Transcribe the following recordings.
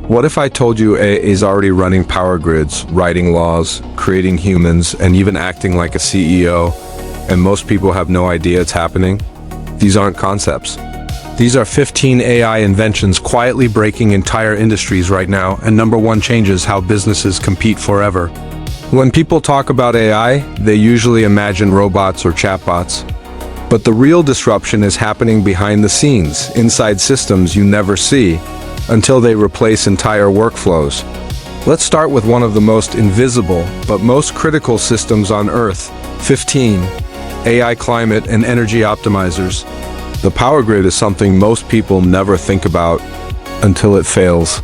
What if I told you AI is already running power grids, writing laws, creating humans, and even acting like a CEO, and most people have no idea it's happening? These aren't concepts. These are 15 AI inventions quietly breaking entire industries right now, and number one changes how businesses compete forever. When people talk about AI, they usually imagine robots or chatbots. But the real disruption is happening behind the scenes, inside systems you never see, until they replace entire workflows. Let's start with one of the most invisible, but most critical systems on Earth. 15. AI climate and energy optimizers. The power grid is something most people never think about until it fails.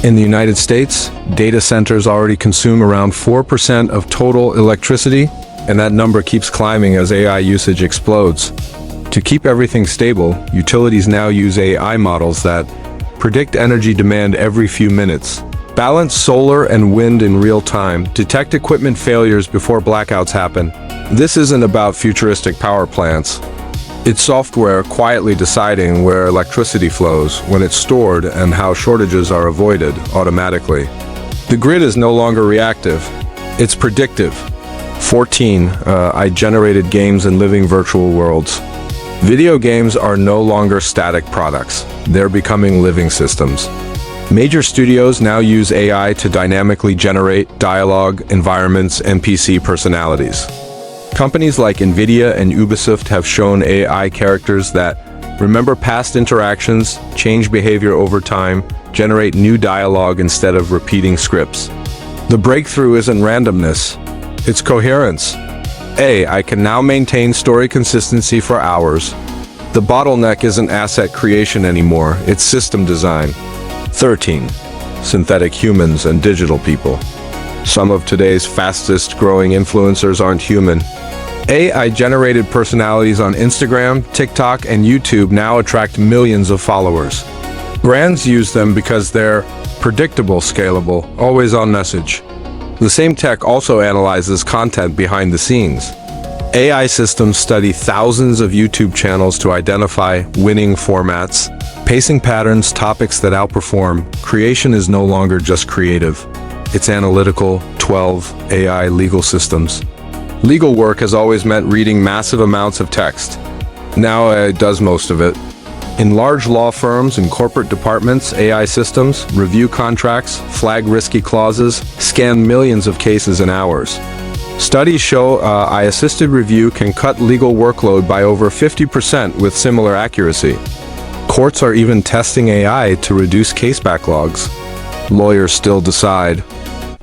In the United States, data centers already consume around 4% of total electricity, and that number keeps climbing as AI usage explodes. To keep everything stable, utilities now use AI models that predict energy demand every few minutes, balance solar and wind in real time, detect equipment failures before blackouts happen. This isn't about futuristic power plants. It's software quietly deciding where electricity flows, when it's stored, and how shortages are avoided automatically. The grid is no longer reactive. It's predictive. 14. AI-generated games and living virtual worlds. Video games are no longer static products. They're becoming living systems. Major studios now use AI to dynamically generate dialogue, environments, and NPC personalities. Companies like NVIDIA and Ubisoft have shown AI characters that remember past interactions, change behavior over time, generate new dialogue instead of repeating scripts. The breakthrough isn't randomness, it's coherence. AI can now maintain story consistency for hours. The bottleneck isn't asset creation anymore, it's system design. 13. Synthetic humans and digital people. Some of today's fastest growing influencers aren't human. AI-generated personalities on Instagram, TikTok, and YouTube now attract millions of followers. Brands use them because they're predictable, scalable, always on message. The same tech also analyzes content behind the scenes. AI systems study thousands of YouTube channels to identify winning formats, pacing patterns, topics that outperform. Creation is no longer just creative. It's analytical. 12. AI legal systems. Legal work has always meant reading massive amounts of text. Now AI does most of it. In large law firms and corporate departments, AI systems review contracts, flag risky clauses, scan millions of cases in hours. Studies show AI-assisted review can cut legal workload by over 50% with similar accuracy. Courts are even testing AI to reduce case backlogs. Lawyers still decide.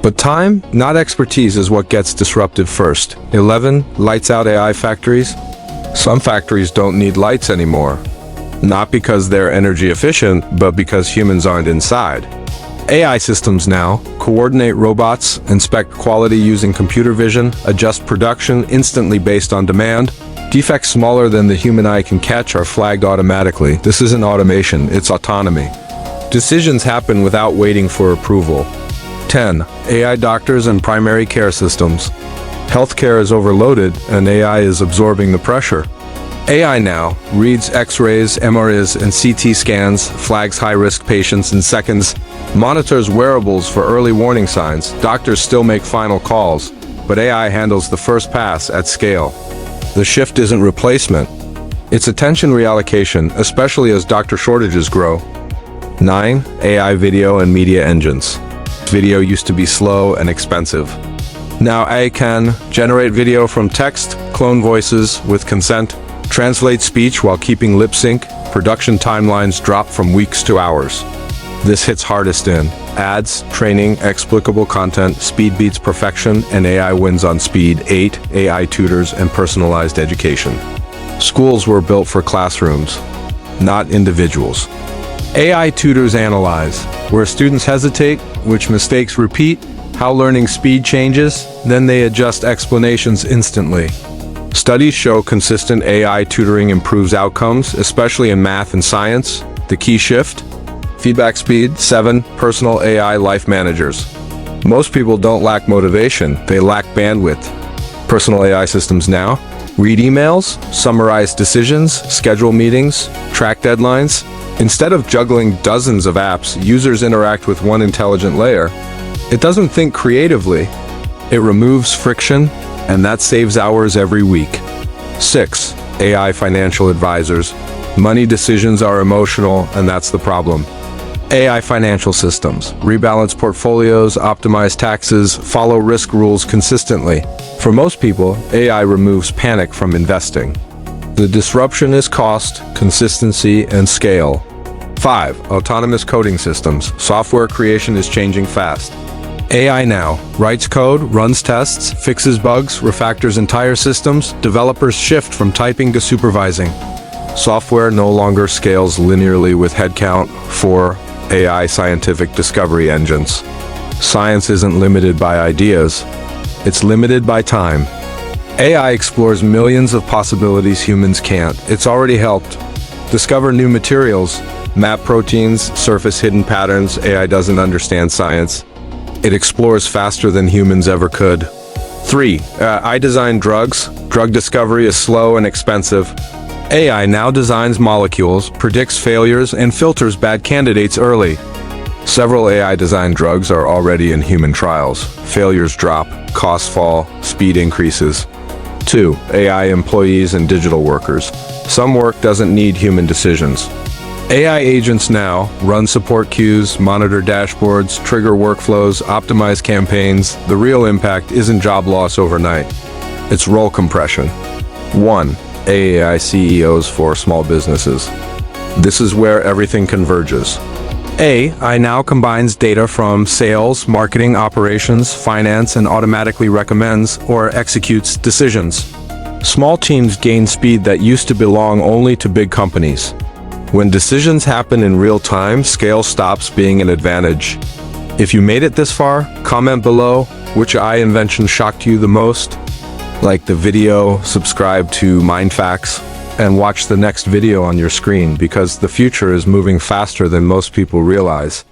But time, not expertise, is what gets disrupted first. 11. Lights out AI factories. Some factories don't need lights anymore. Not because they're energy efficient, but because humans aren't inside. AI systems now coordinate robots, inspect quality using computer vision, adjust production instantly based on demand. Defects smaller than the human eye can catch are flagged automatically. This isn't automation, it's autonomy. Decisions happen without waiting for approval. 10. AI doctors and primary care systems. Healthcare is overloaded, and AI is absorbing the pressure. AI now reads X-rays, MRIs, and CT scans, flags high-risk patients in seconds, monitors wearables for early warning signs. Doctors still make final calls, but AI handles the first pass at scale. The shift isn't replacement. It's attention reallocation, especially as doctor shortages grow. 9. AI video and media engines. Video used to be slow and expensive. Now AI can generate video from text, clone voices with consent, translate speech while keeping lip sync. Production timelines drop from weeks to hours. This hits hardest in ads, training, explicable content. Speed beats perfection, and AI wins on speed. 8. AI tutors and personalized education. Schools were built for classrooms, not individuals. AI tutors analyze where students hesitate, which mistakes repeat, how learning speed changes, then they adjust explanations instantly. Studies show consistent AI tutoring improves outcomes, especially in math and science. The key shift? Feedback speed. 7. Personal AI life managers. Most people don't lack motivation, they lack bandwidth. Personal AI systems now read emails, summarize decisions, schedule meetings, track deadlines. Instead of juggling dozens of apps, users interact with one intelligent layer. It doesn't think creatively. It removes friction, and that saves hours every week. 6. AI financial advisors. Money decisions are emotional, and that's the problem. AI financial systems rebalance portfolios, optimize taxes, follow risk rules consistently. For most people, AI removes panic from investing. The disruption is cost, consistency, and scale. 5. Autonomous coding systems. Software creation is changing fast. AI now writes code, runs tests, fixes bugs, refactors entire systems. Developers shift from typing to supervising. Software no longer scales linearly with headcount. 4. AI scientific discovery engines. Science isn't limited by ideas. It's limited by time. AI explores millions of possibilities humans can't. It's already helped discover new materials, map proteins, surface hidden patterns. AI doesn't understand science. It explores faster than humans ever could. 3. I design drugs. Drug discovery is slow and expensive. AI now designs molecules, predicts failures, and filters bad candidates early. Several AI-designed drugs are already in human trials. Failures drop, costs fall, speed increases. 2. AI employees and digital workers. Some work doesn't need human decisions. AI agents now run support queues, monitor dashboards, trigger workflows, optimize campaigns. The real impact isn't job loss overnight. It's role compression. 1. AI CEOs for small businesses. This is where everything converges. AI now combines data from sales, marketing, operations, finance, and automatically recommends or executes decisions. Small teams gain speed that used to belong only to big companies. When decisions happen in real time, scale stops being an advantage. If you made it this far, comment below which AI invention shocked you the most. Like the video, subscribe to MindFacts, and watch the next video on your screen because the future is moving faster than most people realize.